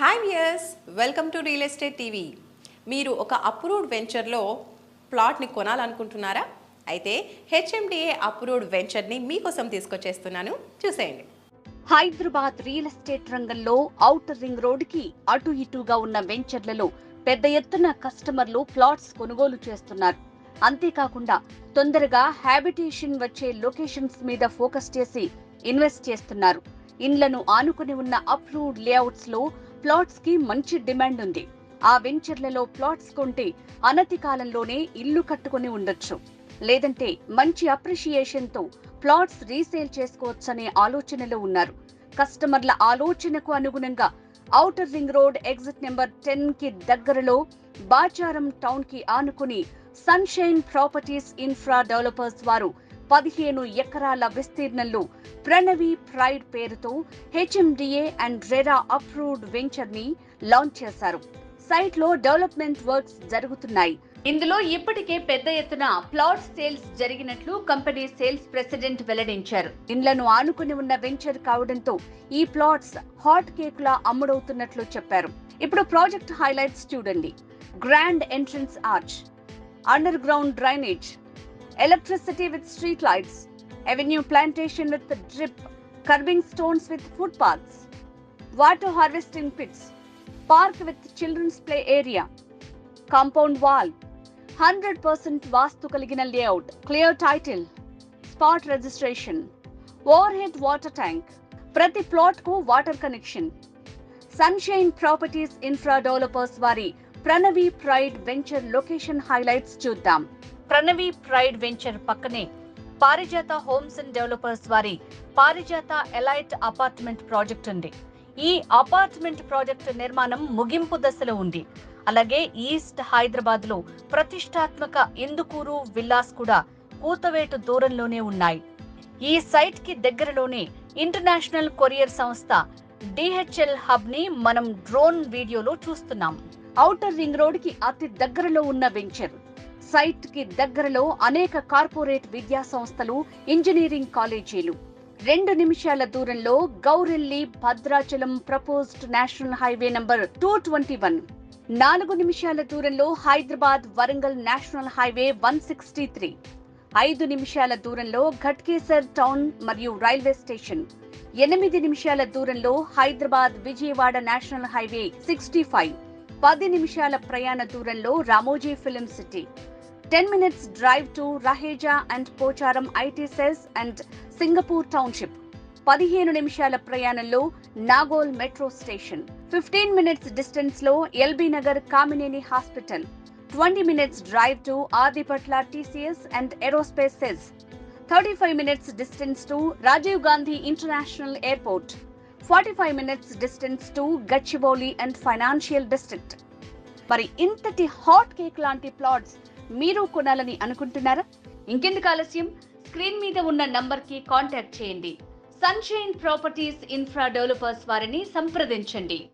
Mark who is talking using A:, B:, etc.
A: Hi viewers, welcome to real estate TV. మీరు ఒక approved వెంచర్లో ప్లాట్ని కొనాలనుకుంటున్నారా? అయితే హెచ్ఎండిఏ అప్రూవ్డ్ వెంచర్ని మీకోసం తీసుకొచ్చేస్తున్నాను, చూసేయండి.
B: హైదరాబాద్ రియల్ ఎస్టేట్ రంగంలో ఔటర్ రింగ్ రోడ్డుకి అటు ఇటుగా ఉన్న వెంచర్లలో పెద్ద ఎత్తున కస్టమర్లు ప్లాట్స్ కొనుగోలు చేస్తున్నారు. అంతేకాకుండా తొందరగా హ్యాబిటేషన్ వచ్చే లొకేషన్స్ మీద ఫోకస్ చేసి ఇన్వెస్ట్ చేస్తున్నారు. ఇండ్లను ఆనుకుని ఉన్న అప్రూవ్డ్ లేఅవుట్స్ లో ప్లాట్స్ కి మంచి డిమాండ్ ఉంది. ఆ వెంచర్లలో ప్లాట్స్ కొంటే అనతి కాలంలోనే ఇల్లు కట్టుకుని ఉండొచ్చు. లేదంటే మంచి అప్రిషియేషన్ తో ప్లాట్స్ రీసేల్ చేసుకోవచ్చనే ఆలోచనలో ఉన్నారు. కస్టమర్ల ఆలోచనకు అనుగుణంగా outer ring road exit number 10 కి దగ్గరలో బాచారం టౌన్ కి ఆనుకుని సన్షైన్ ప్రాపర్టీస్ ఇన్ఫ్రా డెవలపర్స్ వారు 15 ఎకరాల విస్తీర్ణంలో ప్రణవి ప్రైడ్ పేరుతో HMDA and RERA approved venture ని లాంచ్ చేశారు. సైట్ లో డెవలప్మెంట్ వర్క్స్ జరుగుతున్నాయి. ఇందులో ఇప్పటికే పెద్ద ఎత్తున ప్లాట్ సేల్స్ జరిగినట్లు కంపెనీ సేల్స్ ప్రెసిడెంట్ వెల్లడించారు. ఇండ్లను ఆనుకుని ఉన్న వెంచర్ కావడంతో ఈ ప్లాట్స్ హాట్ కేక్ లా అమ్ముడవుతున్నట్లు చెప్పారు. ఇప్పుడు ప్రాజెక్ట్ హైలైట్స్ చూడండి. Grand entrance arch, under ground drainage, electricity with street lights, avenue plantation with drip, curbing stones with footpaths, water harvesting pits, park with children's play area, compound wall, 100% vastu kaligina layout, clear title, spot registration, overhead water tank, prati plot ku water connection. Sunshine Properties Infra Developers vari Pranavi Pride Venture location highlights చూద్దాం. Pranavi pride venture పక్కనే పారిజాత homes and developers వారి పారిజాత elite apartment project ఉంది. ఈ apartment project నిర్మాణం ముగింపు దశలో ఉంది. అలాగే ఈస్ట్ హైదరాబాద్ లో ప్రతిష్టాత్మక ఇందుకూరు విల్లాస్ కూడా కూతవేటు దూరంలోనే ఉన్నాయి. ఈ సైట్ కి దగ్గరలోనే ఇంటర్నేషనల్ కొరియర్ సంస్థ DHL హబ్ ని మనం డ్రోన్ వీడియోలో చూస్తున్నాం. ఔటర్ రింగ్ రోడ్ కి అతి దగ్గరలో ఉన్న వెంచర్. సైట్ కి దగ్గరలో అనేక కార్పొరేట్ విద్యా సంస్థలు, ఇంజనీరింగ్ కాలేజీలు. 2 నిమిషాల దూరంలో Gowrelli Bhadrachalam proposed national highway number 221. 4 నిమిషాల దూరంలో హైదరాబాద్ వరంగల్ నేషనల్ హైవే 163. 5 నిమిషాల దూరంలో ఘట్కేసర్ టౌన్ మరియు రైల్వే స్టేషన్. 8 నిమిషాల దూరంలో హైదరాబాద్ విజయవాడ నేషనల్ హైవే 65. 10 నిమిషాల ప్రయాణ దూరంలో Ramoji film city. 10 minutes drive to Raheja and Pocharam IT cells and Singapore Township. 15 నిమిషాల ప్రయాణంలో Nagole metro station. 15 minutes distance లో LB Nagar Kamineni hospital. 20 minutes drive to Adibatla TCS and Aerospace cells. 35 minutes distance to Rajiv Gandhi International Airport. 45 minutes distance to Gachibowli and Financial District. మరి ఇంతటి hot cake లాంటి plots మీరు కొనాలని అనుకుంటున్నారా? ఇంకెందుకు ఆలస్యం, స్క్రీన్ మీద ఉన్న నంబర్ కి కాంటాక్ట్ చేయండి. సన్షైన్ ప్రాపర్టీస్ ఇన్ఫ్రా డెవలపర్స్ వారిని సంప్రదించండి.